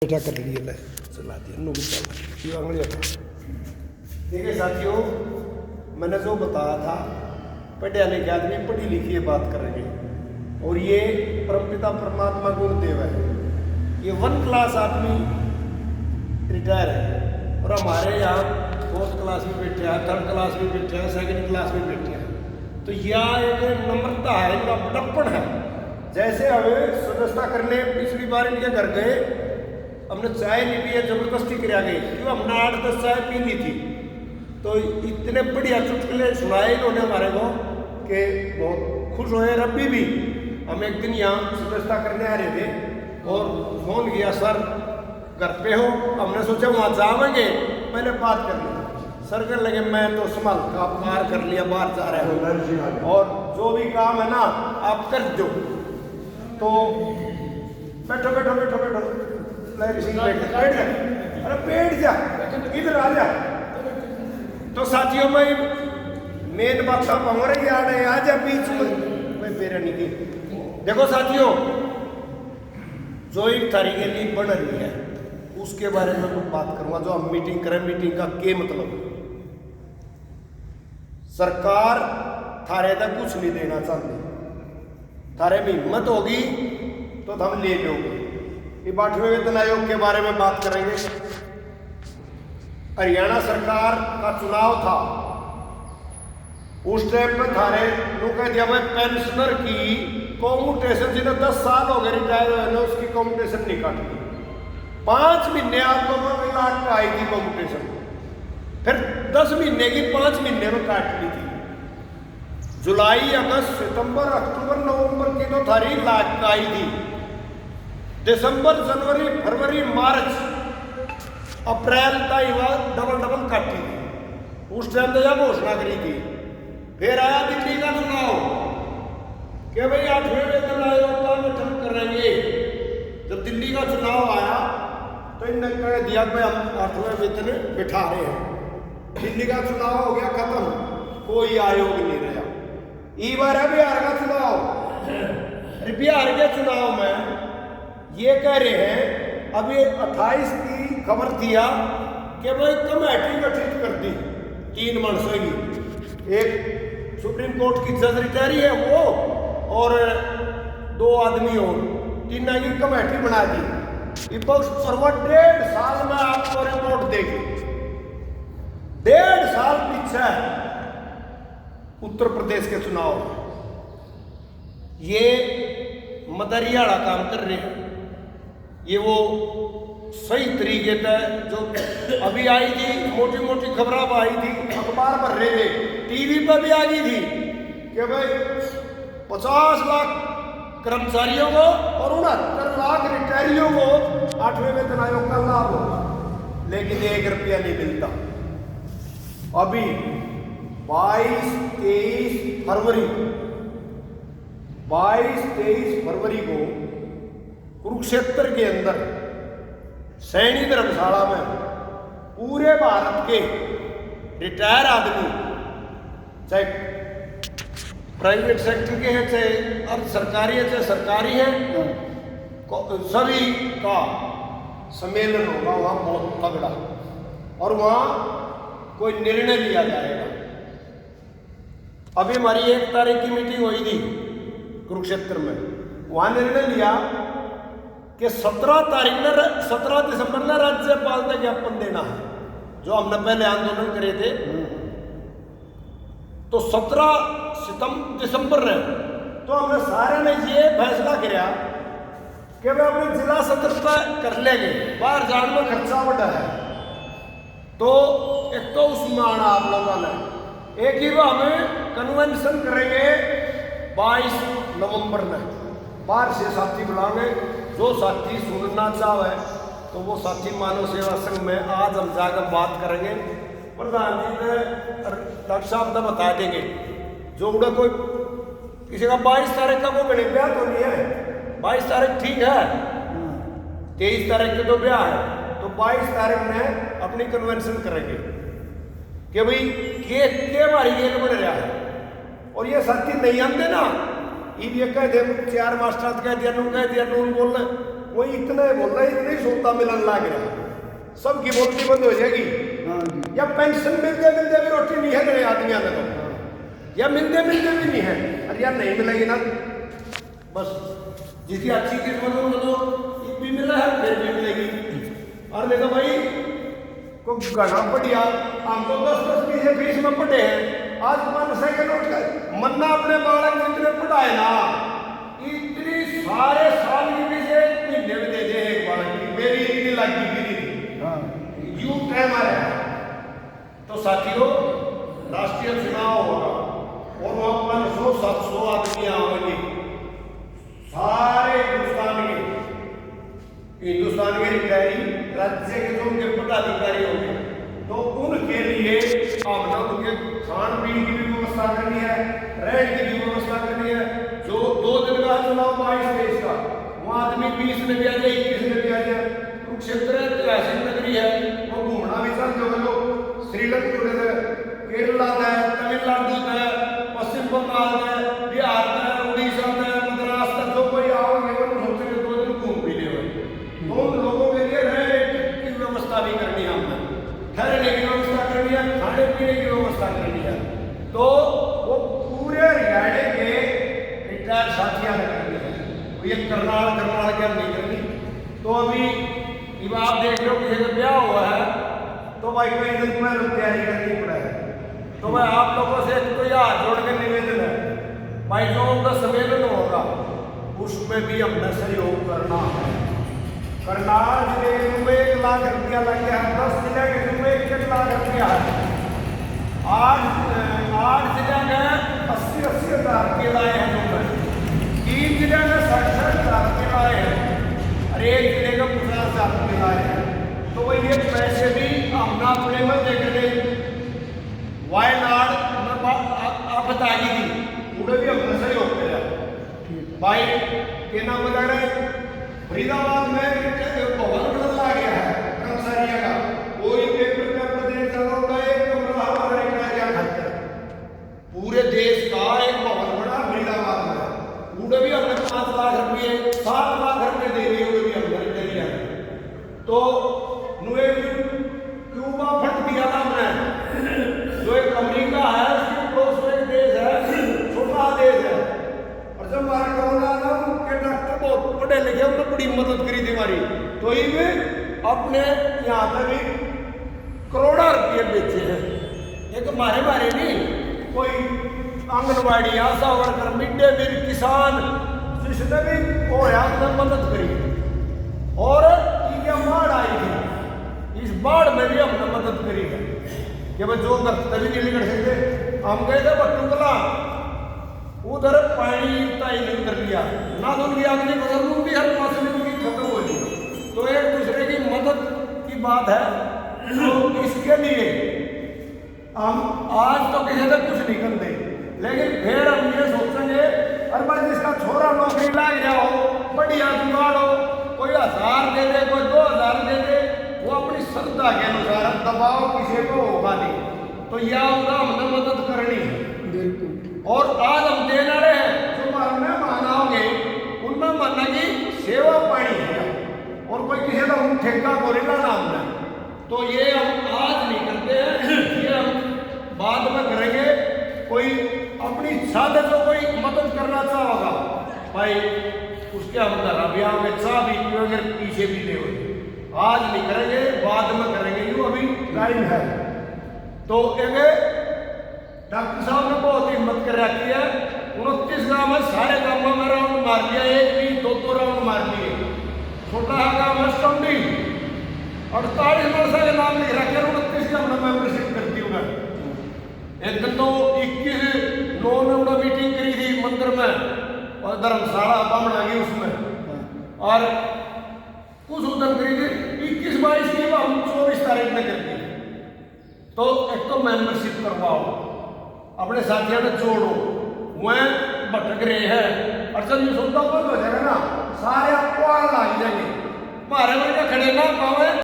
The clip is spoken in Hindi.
बेटा कर लिए ले चला दिया नो आंगली हटा। देखिए साथियों, मैंने जो बताया था पढ़े लिखे आदमी पढ़ी लिखी बात करेंगे और ये परमपिता परमात्मा गुरुदेव है। ये 1 क्लास आदमी रिटायर है और हमारे यहाँ 4th क्लास में बैठे हैं, 3rd क्लास में बैठे हैं, 2nd क्लास में बैठे हैं। तो यह एक नम्रता है, इनका बड़प्पन है। जैसे हमें सदस्यता करने पिछली बार इनके घर गए, हमने चाय नहीं पी है, जबरदस्ती करा गई क्यों हमने 8-10 चाय पी ली थी। तो इतने बढ़िया चुटकुले सुनाए इन्होंने हमारे को कि बहुत खुश हुए। रब्बी भी हम एक दिन यहाँ सदस्यता करने आ रहे थे और फोन किया, सर घर पे हो? हमने सोचा वहाँ जाएंगे, पहले बात कर ली। सर कर लगे मैं तो संभाल का पार कर लिया, बाहर जा रहे हो और जो भी काम है ना आप कर दो। तो बैठो बैठो बैठो बैठो, बैठ जा, अरे बैठ जा, इधर आ जा। तो साथियों में मेन बात साहब हमारे याद आ जा बीच में मैं पेरा नहीं की। देखो साथियों, जो एक तारीख के लिए बढ़ रही है उसके बारे में मैं बात करूंगा। जो हम मीटिंग करें, मीटिंग का क्या मतलब? सरकार थारे तक कुछ नहीं देना चाहती, थारे में हिम्मत होगी तो हम ले लोगे। ये 8वें वेतन आयोग के बारे में बात करेंगे। हरियाणा सरकार का चुनाव था, उस टाइम पे थारे लोग कह दिया भाई पेंशनर की कॉम्यूटेशन जिन्हें 10 साल हो गए रिटायर हुए ना, उसकी कॉम्यूटेशन नहीं काटी। 5 महीने आप लोगों को लाख का आई थी कॉम्यूटेशन, फिर 10 महीने की 5 महीने में काट ली थी। जुलाई, अगस्त, सितंबर, अक्टूबर, नवंबर की तो थारी लाख का आई थी। दिसंबर, जनवरी, फरवरी, मार्च, अप्रैल तक डबल काटी थी। उस टाइम तो यह घोषणा करी थी। फिर आया दिल्ली का चुनाव कि भाई 8वें वेतन आयोग का गठन करेंगे। जब दिल्ली का चुनाव आया तो इन्होंने कह दिया भाई हम 8वें वेतन बिठा रहे हैं। दिल्ली का चुनाव हो गया खत्म, कोई आयोग नहीं रहा। इस बार है बिहार का चुनाव। बिहार के चुनाव में ये कह रहे हैं, अभी 28 की खबर दिया कि भाई कमेटी गठित कर दी 3 मनसों की। एक सुप्रीम कोर्ट की जज रिटायरी है वो और 2 आदमी और, 3 की कमेटी बना दी। विपक्ष पर 1.5 साल में आपको रिपोर्ट देगी। 1.5 साल पीछे उत्तर प्रदेश के चुनाव ये मदरियाड़ा काम कर रहे हैं। ये वो सही तरीके से जो अभी आई थी मोटी मोटी खबरें आई थी, अखबार पर रहे थे, टीवी पर भी आ गई थी कि भाई 50 लाख कर्मचारियों को और 69 लाख रिटायरियों को 8वें वेतन आयोग का लाभ होगा, लेकिन 1 रुपया नहीं मिलता। अभी 22-23 फरवरी को कुरुक्षेत्र के अंदर सैनी धर्मशाला में पूरे भारत के रिटायर आदमी, चाहे प्राइवेट सेक्टर के हैं, चाहे अर्ध सरकारी है, चाहे सरकारी है, सभी का सम्मेलन होगा वहाँ बहुत तगड़ा और वहाँ कोई निर्णय लिया जाएगा। अभी हमारी 1 तारीख की मीटिंग हुई थी कुरुक्षेत्र में, वहाँ निर्णय लिया कि 17 दिसंबर में राज्यपाल तक ज्ञापन देना है, जो हमने पहले आंदोलन करे थे। तो 17 दिसंबर ने तो हमने सारे ने ये फैसला किया कि वे अपनी जिला सत्र तय कर लेंगे, बाहर जाने में खर्चा बढ़ा है। तो एक तो उसमें आना आप लोगों ने, एक ही वो हमें कन्वेंशन करेंगे 22 नवंबर में, बाहर से साथी बुलाएंगे। जो साथी सुनना चाहे तो वो साथी मानव सेवा संघ में आज हम जाकर बात करेंगे। प्रधान जी ने डॉक्टर साहब ने बता देंगे जो उड़ा कोई किसी का 22 तारीख का वो बड़े ब्याह तो नहीं है, 22 तारीख ठीक है, 23 तारीख के तो ब्याह है, तो 22 तारीख में अपनी कन्वेंशन करेंगे कि भाई के बारी ये बन रहा है। और ये साथी नहीं आते ना, ये कह दे 4 मास्टर कह दिया, नून बोलना वही इतना ही बोल रहा है, इतना ही सोता मिलन लग रहा, सबकी बोलती बंद हो जाएगी। हाँ जी। या पेंशन मिलते मिलते भी रोटी नहीं है नए आदमियों ने, तो या मिलते मिलते भी नहीं है। अरे यार नहीं मिलेगी ना, बस जिसकी अच्छी किस्मत हो तो एक भी मिला है फिर भी मिलेगी। और देखो भाई को घना बढ़िया, हम तो 10-10 पीछे फीस में पढ़े हैं, आज 500 के नोट कर मन्ना अपने बालक जितने पढ़ाए ना, इतनी सारे साल की फीस एक महीने में दे दे एक बालक की, मेरी इतनी लगी भी नहीं थी। यू टाइम आ रहा है। तो साथियों राष्ट्रीय चुनाव होगा और वहां 500-700 आदमी आएंगे, सारे हिंदुस्तान के रिटायरी राज्य के जो उनके पदाधिकारी होंगे, तो उनके लिए हमने उनके खान पीन की भी व्यवस्था करनी है, रहने की भी व्यवस्था करनी है। जो 2 दिन का चुनाव 22-23 का, वहाँ आदमी 20 में भी आ जाए, 21 में भी आ जाए। कुरुक्षेत्र ऐतिहासिक नगरी है, वो घूमना भी चल जो लोग श्रीलंका, केरला है, तमिलनाडु है, पश्चिम बंगाल है, बिहार है, उड़ीसा है, मद्रास तक जो कोई आओगे वो सोचेंगे 2 दिन घूम भी ले। तो उन लोगों के लिए रहने की व्यवस्था भी करनी है, हमने ठहरने की व्यवस्था करनी है, खाने पीने की व्यवस्था करनी है। तो वो पूरे हरियाणा के रिटायर्ड साथियों ने करनी है, ये करनाल के हम नहीं करनी। तो अभी अब आप देख लो किसी का ब्याह हुआ है तो भाई कई दिन पहले तैयारी करनी पड़ा है। तो मैं आप लोगों से तो यह हाथ जोड़ कर निवेदन है, भाई जो उनका सम्मेलन होगा उसमें भी हमने सहयोग करना है। करनाल जिले में 1 लाख रुपया लग गया है, 10 जिले के में 1 लाख रुपया है, 8 जिले में 80-80 हज़ार के लाए हैं, जो 3 जिले में 60-60 हज़ार के लाए हैं, और 1 जिले का 50 हज़ार के लाए हैं। तो वही ये पैसे भी हमने अपने में देखने वायनाड आपदा आई थी, उन्हें भी हमने सहयोग किया। भाई के नाम बता रहे फरीदाबाद में भवन बदला गया है कर्मचारियों का, कोई पेपर में प्रदेश का एक पूरे देश का एक भवन बना फरीदाबाद में, उन्हें भी हमने 5 लाख रुपये 7 लाख रुपये दे दिए, उन्हें भी हमने दे दिया। तो क्यूबा फंड दिया था हमने, जो एक अमेरिका है उसकी पड़ोस में एक देश है, छोटा देश है, और जब हमारा कोरोना ना उनके डॉक्टर बहुत पढ़े लिखे, उन्होंने बड़ी मदद करी थी हमारी। तो ये भी अपने यहाँ पर भी करोड़ों रुपये बेचे हैं, एक हमारे नहीं, कोई आंगनबाड़ी, आशा वर्कर, मिड डे मील, किसान, जिसने भी वो हमने मदद करी। और ये बाढ़ आई थी, इस बाढ़ में भी हमने मदद करी है कि भाई जो तभी नहीं निकल सकते। हम गए थे बट्टूकला, उधर पानी ताई नहीं कर लिया ना, तो उनकी अगली फसल उनकी हर फसल उनकी खत्म हो गई। तो एक दूसरे की मदद की बात है। तो इसके लिए हम आज तो किसी से कुछ नहीं करते, लेकिन फिर हम ये सोचेंगे अरे भाई जिसका छोरा नौकरी लग गया हो, बढ़िया जुगाड़ हो, कोई 1000 दे दे, कोई 2000 दे दे, वो अपनी श्रद्धा के अनुसार, दबाव किसी को होगा नहीं। तो यह होगा हमने मदद करनी है बिल्कुल। और आज हम देना रहे जो मानना मानाओगे उनमें मानना की सेवा पानी है, और कोई किसी का हम ठेका गोरिल्ला नाम है। तो ये हम आज नहीं करते हैं, ये हम बाद में करेंगे। कोई अपनी इच्छा से जो कोई मदद करना चाहोगा भाई उसके हम घर ब्याह में चाह भी अगर पीछे भी ले हो, आज नहीं करेंगे, बाद में करेंगे, यूँ अभी टाइम है। तो एक डॉक्टर साहब ने बहुत हिम्मत कर रखी है, 29 गाँव में सारे गाँव में राउंड मार लिया, 1 भी 2 राउंड मार लिए। छोटा गाँव में स्टम्बी 48 वर्ष के नाम लिख रखे, 29 का हमने मेंबरशिप करती हूँ मैं। एक दिन तो 21/9 में उन्होंने मीटिंग करी थी मंदिर में, और धर्मशाला बामणा की उसमें, और कुछ उधर करी थी 21-22 की, हम 24 तारीख में करती। तो एक तो मेंबरशिप करवाओ, अपने साथियों ने जोड़ो, वह भटक रहे हैं, और जब ये सुनता बंद हो जाएगा ना, सारे आपको आ जाएंगे, हमारे वर्ग खड़े ना पावे।